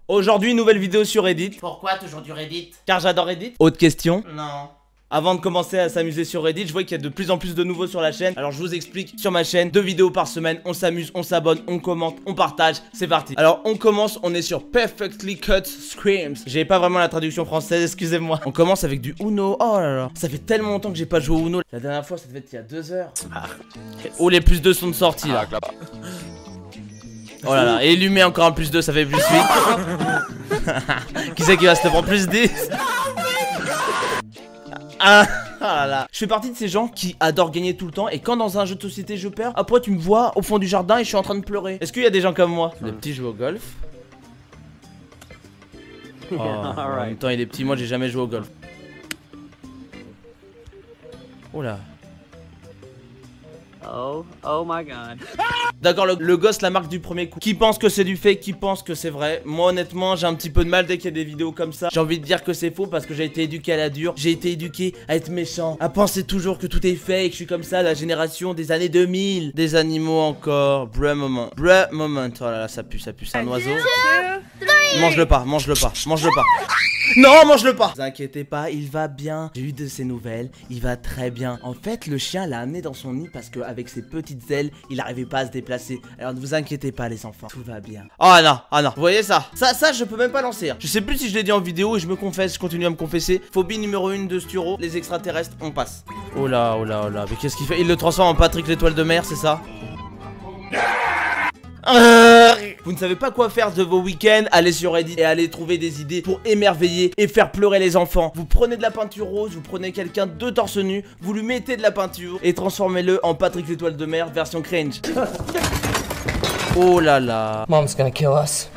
Aujourd'hui, nouvelle vidéo sur Reddit. Pourquoi toujours du Reddit? Car j'adore Reddit. Autre question. Non. Avant de commencer à s'amuser sur Reddit, je vois qu'il y a de plus en plus de nouveaux sur la chaîne. Alors je vous explique sur ma chaîne, 2 vidéos par semaine. On s'amuse, on s'abonne, on commente, on partage. C'est parti. Alors on commence, on est sur Perfectly Cut Screams. J'ai pas vraiment la traduction française, excusez-moi. On commence avec du Uno. Oh là là, ça fait tellement longtemps que j'ai pas joué au Uno. La dernière fois ça devait être il y a 2 heures. Oh, les plus 2 sont de sortie là. Oh là là, et il lui met encore un plus 2, ça fait plus 8. Qui c'est qui va se le prendre plus 10? Ah là là. Je fais partie de ces gens qui adorent gagner tout le temps. Et quand dans un jeu de société je perds, après tu me vois au fond du jardin et je suis en train de pleurer. Est-ce qu'il y a des gens comme moi? Le petit joue au golf. Oh, en même temps il est petit, moi j'ai jamais joué au golf. Oh là. Oh my god. D'accord, le gosse la marque du premier coup. Qui pense que c'est du fake, qui pense que c'est vrai. Moi honnêtement j'ai un petit peu de mal dès qu'il y a des vidéos comme ça. J'ai envie de dire que c'est faux parce que j'ai été éduqué à la dure. J'ai été éduqué à être méchant, à penser toujours que tout est fake. Je suis comme ça, la génération des années 2000. Des animaux encore. Bruh moment. Bruh moment. Oh là là, ça pue, c'est un oiseau. Mange-le pas, mange-le pas, mange-le pas. Non, mange-le pas. Ne vous inquiétez pas, il va bien. J'ai eu de ses nouvelles, il va très bien. En fait, le chien l'a amené dans son nid parce qu'avec ses petites ailes, il n'arrivait pas à se déplacer. Alors ne vous inquiétez pas les enfants, tout va bien. Oh non, oh non, vous voyez ça? Ça je peux même pas lancer. Je sais plus si je l'ai dit en vidéo et je me confesse, je continue à me confesser. Phobie numéro 1 de Sturo, les extraterrestres, on passe. Oh là, oh là, oh là, mais qu'est-ce qu'il fait? Il le transforme en Patrick l'étoile de mer, c'est ça? Vous ne savez pas quoi faire de vos week-ends? Allez sur Reddit et allez trouver des idées pour émerveiller et faire pleurer les enfants. Vous prenez de la peinture rose, vous prenez quelqu'un de torse nu, vous lui mettez de la peinture et transformez-le en Patrick l'étoile de mer version cringe. Oh là là. Mom's gonna kill us.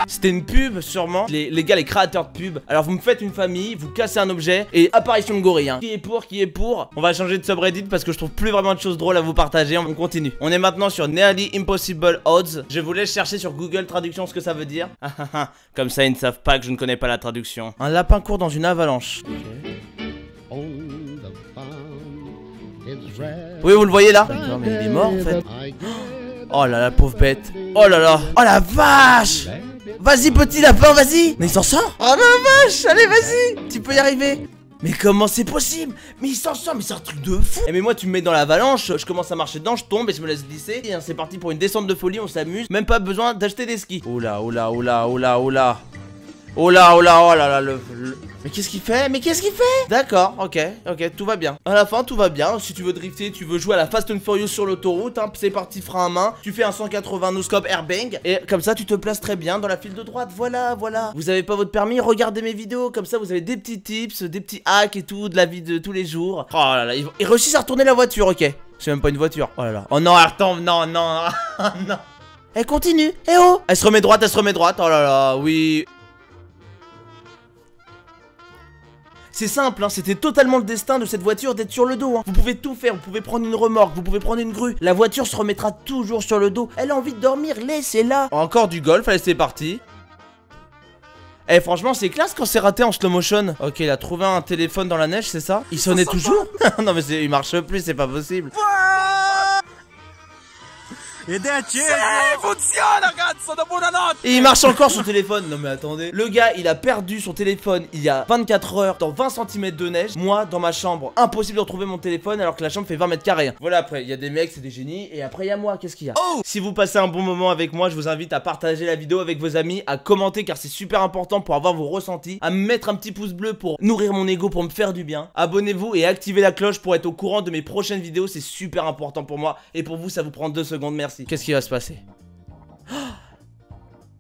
C'était une pub sûrement. Les gars, les créateurs de pub. Alors vous me faites une famille, vous cassez un objet et apparition de gorille hein. Qui est pour? On va changer de subreddit parce que je trouve plus vraiment de choses drôles à vous partager. On continue. On est maintenant sur Nearly Impossible Odds. Je vous laisse chercher sur Google Traduction ce que ça veut dire. Comme ça ils ne savent pas que je ne connais pas la traduction. Un lapin court dans une avalanche. Okay. Oui, vous le voyez là? Non mais il est mort en fait. Oh là là, pauvre bête. Oh là là. Oh la vache. Vas-y petit lapin, vas-y. Mais il s'en sort. Oh la vache. Allez vas-y, tu peux y arriver. Mais comment c'est possible? Mais il s'en sort, mais c'est un truc de fou. Et mais moi tu me mets dans l'avalanche, je commence à marcher dedans, je tombe et je me laisse glisser. Et c'est parti pour une descente de folie, on s'amuse. Même pas besoin d'acheter des skis. Oh là, oh là, oh là, oh là, oh là. Oh là, oh là, oh là là, Mais qu'est-ce qu'il fait? Mais qu'est-ce qu'il fait? D'accord, ok, tout va bien. À la fin, tout va bien. Si tu veux drifter, tu veux jouer à la Fast and Furious sur l'autoroute, hein, c'est parti, frein à main. Tu fais un 180 no-scope airbang. Et comme ça, tu te places très bien dans la file de droite. Voilà, voilà. Vous avez pas votre permis? Regardez mes vidéos. Comme ça, vous avez des petits tips, des petits hacks et tout, de la vie de tous les jours. Oh là là, ils réussissent à retourner la voiture, ok. C'est même pas une voiture. Oh là là. Oh non, elle retombe, non, non, non. Elle continue. Eh oh. Elle se remet droite, elle se remet droite. Oh là là, oui. C'est simple, hein, c'était totalement le destin de cette voiture d'être sur le dos hein. Vous pouvez tout faire, vous pouvez prendre une remorque, vous pouvez prendre une grue. La voiture se remettra toujours sur le dos. Elle a envie de dormir, laissez-la. Encore du golf, allez c'est parti. Eh franchement c'est classe quand c'est raté en slow motion. Ok, il a trouvé un téléphone dans la neige, c'est ça? Il sonnait toujours? Non mais il marche plus, c'est pas possible. Et il marche encore son téléphone. Non mais attendez. Le gars il a perdu son téléphone il y a 24 heures dans 20 cm de neige. Moi dans ma chambre, impossible de retrouver mon téléphone alors que la chambre fait 20 mètres carrés. Voilà, après il y a des mecs, c'est des génies. Et après il y a moi, qu'est-ce qu'il y a? Oh, si vous passez un bon moment avec moi, je vous invite à partager la vidéo avec vos amis, à commenter car c'est super important pour avoir vos ressentis, à me mettre un petit pouce bleu pour nourrir mon ego, pour me faire du bien. Abonnez-vous et activez la cloche pour être au courant de mes prochaines vidéos. C'est super important pour moi. Et pour vous ça vous prend 2 secondes, merci. Qu'est-ce qui va se passer?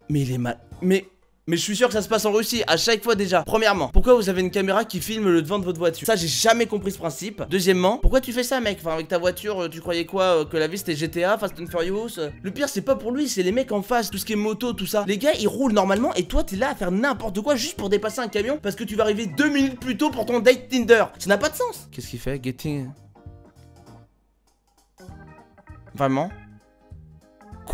Mais il est mal. Mais je suis sûr que ça se passe en Russie à chaque fois déjà. Premièrement, pourquoi vous avez une caméra qui filme le devant de votre voiture? Ça j'ai jamais compris ce principe. Deuxièmement, pourquoi tu fais ça mec? Enfin avec ta voiture, tu croyais quoi? Que la vie c'était GTA, Fast and Furious? Le pire c'est pas pour lui, c'est les mecs en face. Tout ce qui est moto, tout ça. Les gars ils roulent normalement et toi t'es là à faire n'importe quoi juste pour dépasser un camion parce que tu vas arriver 2 minutes plus tôt pour ton date Tinder. Ça n'a pas de sens. Qu'est-ce qu'il fait? Getting... Vraiment?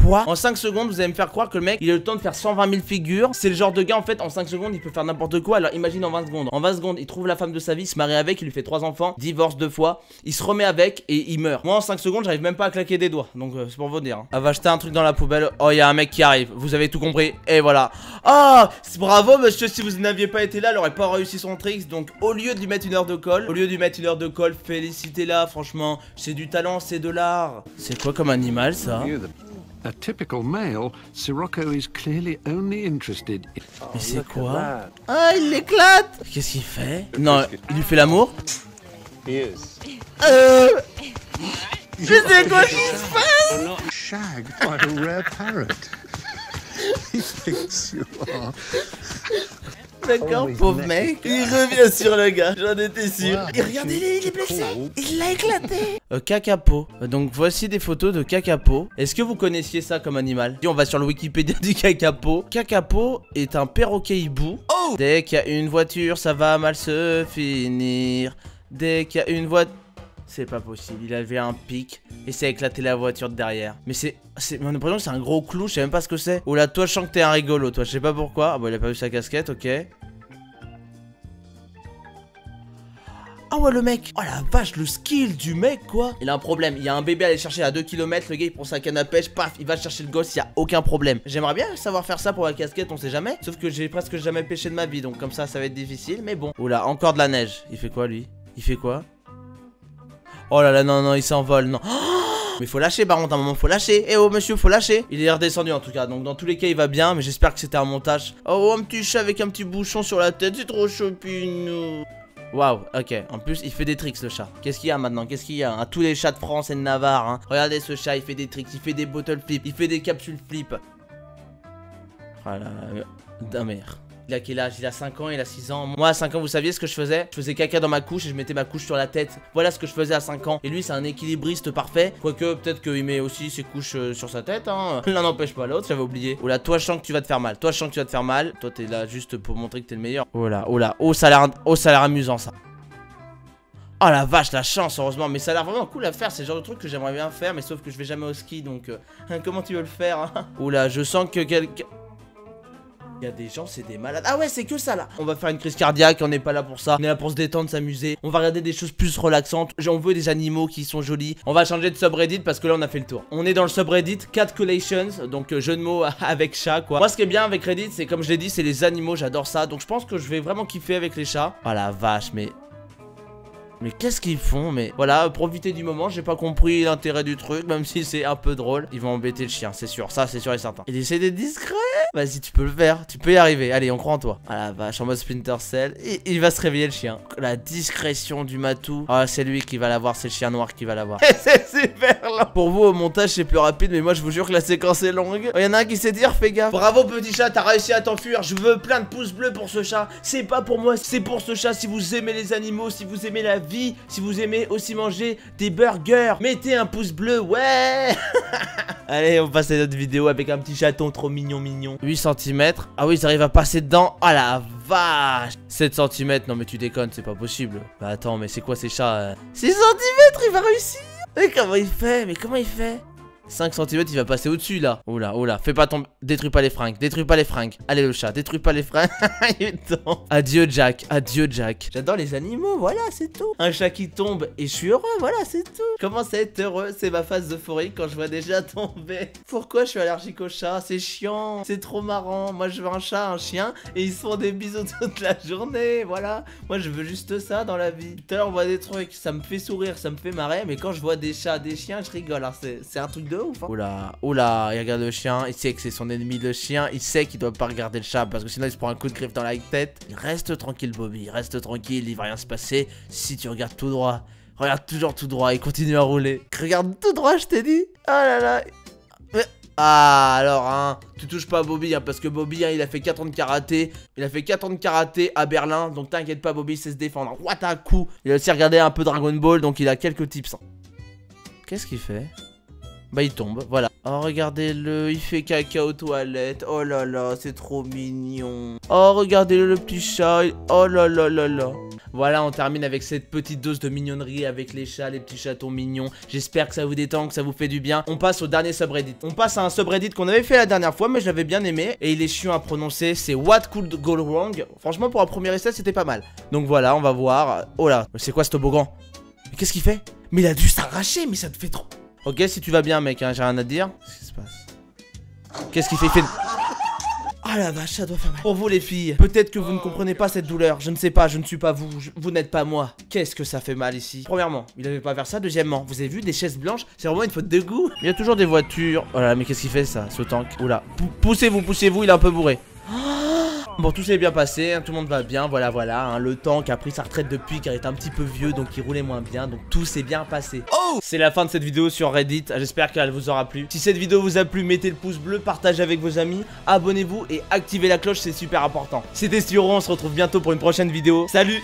Quoi? En 5 secondes, vous allez me faire croire que le mec, il a le temps de faire 120 000 figures. C'est le genre de gars, en fait, en 5 secondes, il peut faire n'importe quoi. Alors imagine en 20 secondes. En 20 secondes, il trouve la femme de sa vie, il se marie avec, il lui fait 3 enfants, divorce 2 fois, il se remet avec et il meurt. Moi, en 5 secondes, j'arrive même pas à claquer des doigts. Donc, c'est pour vous dire. Hein. Elle va acheter un truc dans la poubelle. Oh, il y a un mec qui arrive. Vous avez tout compris. Et voilà. Oh, bravo, monsieur. Si vous n'aviez pas été là, elle aurait pas réussi son trick. Donc, au lieu de lui mettre 1 heure de colle, félicitez-la. Franchement, c'est du talent, c'est de l'art. C'est quoi comme animal, ça? A typical male, Sirocco is clearly only interested in... Mais c'est quoi? Ah, il l'éclate! Qu'est-ce qu'il fait? Non, il lui fait l'amour? Mais c'est quoi qui se passe? Shagged by a rare parrot. He thinks you are. D'accord, pauvre mec. Il revient sur le gars, j'en étais sûr. Et regardez-le, il est blessé. Il l'a éclaté. Kakapo. Donc voici des photos de Kakapo. Est-ce que vous connaissiez ça comme animal? On va sur le Wikipédia du Kakapo. Kakapo est un perroquet hibou. Oh! Dès qu'il y a une voiture, ça va mal se finir. Dès qu'il y a une voiture... C'est pas possible, il avait un pic et ça a éclaté la voiture de derrière. Mais on a l'impression que c'est un gros clou, je sais même pas ce que c'est. Oh là, toi je sens que t'es un rigolo, toi je sais pas pourquoi. Ah bon, il a pas vu sa casquette, ok. Ah ouais, le mec. Oh la vache, le skill du mec quoi. Il a un problème, il y a un bébé à aller chercher à 2 km. Le gars il prend sa canne à pêche, paf, il va chercher le gosse, il y a aucun problème. J'aimerais bien savoir faire ça pour la casquette, on sait jamais. Sauf que j'ai presque jamais pêché de ma vie, donc comme ça va être difficile. Mais bon. Oh là, encore de la neige. Il fait quoi lui? Il fait quoi? Oh là là, non, non, il s'envole, non. Oh, mais faut lâcher, par contre, à un moment, faut lâcher. Eh oh, monsieur, faut lâcher. Il est redescendu en tout cas, donc dans tous les cas, il va bien. Mais j'espère que c'était un montage. Oh, un petit chat avec un petit bouchon sur la tête, c'est trop chopinou. Waouh, ok. En plus, il fait des tricks, le chat. Qu'est-ce qu'il y a maintenant? Qu'est-ce qu'il y a hein? Tous les chats de France et de Navarre. Hein. Regardez ce chat, il fait des tricks, il fait des bottle flips, il fait des capsules flip. Voilà. Oh, merde. Il a quel âge? Il a 5 ans, il a 6 ans. Moi à 5 ans, vous saviez ce que je faisais? Je faisais caca dans ma couche et je mettais ma couche sur la tête. Voilà ce que je faisais à 5 ans. Et lui, c'est un équilibriste parfait. Quoique, peut-être qu'il met aussi ses couches sur sa tête. Hein. L'un n'empêche pas l'autre, j'avais oublié. Oh là, toi, je sens que tu vas te faire mal. Toi, je sens que tu vas te faire mal. Toi, t'es là juste pour montrer que t'es le meilleur. Oh là, oh là. Oh, ça a l'air amusant ça. Oh la vache, la chance, heureusement. Mais ça a l'air vraiment cool à faire. C'est le genre de truc que j'aimerais bien faire. Mais sauf que je vais jamais au ski. Donc, comment tu veux le faire hein? Oh là, je sens que quelqu'un... Il y a des gens, c'est des malades. Ah ouais, c'est que ça là. On va faire une crise cardiaque, on n'est pas là pour ça. On est là pour se détendre, s'amuser. On va regarder des choses plus relaxantes. On veut des animaux qui sont jolis. On va changer de subreddit parce que là on a fait le tour. On est dans le subreddit Cat Collections. Donc jeu de mots avec chat quoi. Moi ce qui est bien avec Reddit, c'est comme je l'ai dit, c'est les animaux, j'adore ça. Donc je pense que je vais vraiment kiffer avec les chats. Oh la vache, mais qu'est-ce qu'ils font? Mais voilà, profitez du moment. J'ai pas compris l'intérêt du truc, même si c'est un peu drôle. Ils vont embêter le chien, c'est sûr. Ça, c'est sûr et certain. Il essaie d'être discret. Vas-y, tu peux le faire. Tu peux y arriver. Allez, on croit en toi. Ah la vache, en mode Splinter Cell. Et il va se réveiller le chien. La discrétion du matou. Ah, c'est lui qui va l'avoir. C'est le chien noir qui va l'avoir. C'est super lent. Pour vous, au montage, c'est plus rapide. Mais moi, je vous jure que la séquence est longue. Il y en a un qui sait dire, fais gaffe. Bravo, petit chat. T'as réussi à t'enfuir. Je veux plein de pouces bleus pour ce chat. C'est pas pour moi, c'est pour ce chat. Si vous aimez les animaux, si vous aimez la vie, si vous aimez aussi manger des burgers, mettez un pouce bleu, ouais. Allez, on passe à notre vidéo avec un petit chaton trop mignon. 8 cm. Ah oui, ils arrivent à passer dedans. Oh la vache. 7 cm, non mais tu déconnes, c'est pas possible. Bah attends, mais c'est quoi ces chats 6 cm, il va réussir. Mais comment il fait? 5 cm, il va passer au-dessus là. Oh là, fais pas tomber. Détruis pas les fringues. Allez le chat, détruis pas les fringues. Adieu Jack. J'adore les animaux, voilà, c'est tout. Un chat qui tombe et je suis heureux, voilà, c'est tout. Je commence à être heureux, c'est ma phase d'euphorie quand je vois des chats tomber. Pourquoi je suis allergique aux chats? C'est chiant, c'est trop marrant. Moi je veux un chat, un chien et ils se font des bisous toute la journée, voilà. Moi je veux juste ça dans la vie. Tout à l'heure on voit des trucs, ça me fait sourire, ça me fait marrer. Mais quand je vois des chats, des chiens, je rigole. Alors c'est un truc de ouf hein. Oula, il regarde le chien, il sait que c'est son ennemi le chien, il sait qu'il doit pas regarder le chat parce que sinon il se prend un coup de griffe dans la tête. Reste tranquille Bobby, reste tranquille, il va rien se passer si tu regardes tout droit. Regarde toujours tout droit et continue à rouler. Regarde tout droit, je t'ai dit. Oh là là. Ah alors hein, tu touches pas à Bobby hein, parce que Bobby hein, il a fait 4 ans de karaté. Il a fait 4 ans de karaté à Berlin. Donc t'inquiète pas, Bobby sait se défendre. What un coup. Il a aussi regardé un peu Dragon Ball, donc il a quelques tips hein. Qu'est-ce qu'il fait? Bah il tombe, voilà. Oh regardez-le, il fait caca aux toilettes. Oh là là, c'est trop mignon. Oh regardez-le, le petit chat. Oh là là là là. Voilà, on termine avec cette petite dose de mignonnerie avec les chats, les petits chatons mignons. J'espère que ça vous détend, que ça vous fait du bien. On passe au dernier subreddit. On passe à un subreddit qu'on avait fait la dernière fois, mais je l'avais bien aimé. Et il est chiant à prononcer, c'est What Could Go Wrong. Franchement, pour un premier essai, c'était pas mal. Donc voilà, on va voir. Oh là, c'est quoi ce toboggan? Mais qu'est-ce qu'il fait? Mais il a dû s'arracher, mais ça te fait trop... Ok, si tu vas bien, mec, hein, j'ai rien à te dire. Qu'est-ce qui se passe? Qu'est-ce qu'il fait? Il fait... Ah la vache, ça doit faire mal. Pour vous les filles, peut-être que vous ne comprenez pas cette douleur. Je ne sais pas, je ne suis pas vous, vous n'êtes pas moi. Qu'est-ce que ça fait mal ici? Premièrement, il avait pas faire ça. Deuxièmement, vous avez vu des chaises blanches? C'est vraiment une faute de goût. Il y a toujours des voitures. Oh là là, mais qu'est-ce qu'il fait ça, ce tank? Oula, poussez-vous, poussez-vous, il est un peu bourré. Bon, tout s'est bien passé, hein, tout le monde va bien, voilà, hein, le tank a pris sa retraite depuis car il est un petit peu vieux, donc il roulait moins bien, donc tout s'est bien passé. Oh, c'est la fin de cette vidéo sur Reddit, j'espère qu'elle vous aura plu. Si cette vidéo vous a plu, mettez le pouce bleu, partagez avec vos amis, abonnez-vous et activez la cloche, c'est super important. C'était Styro, on se retrouve bientôt pour une prochaine vidéo, salut!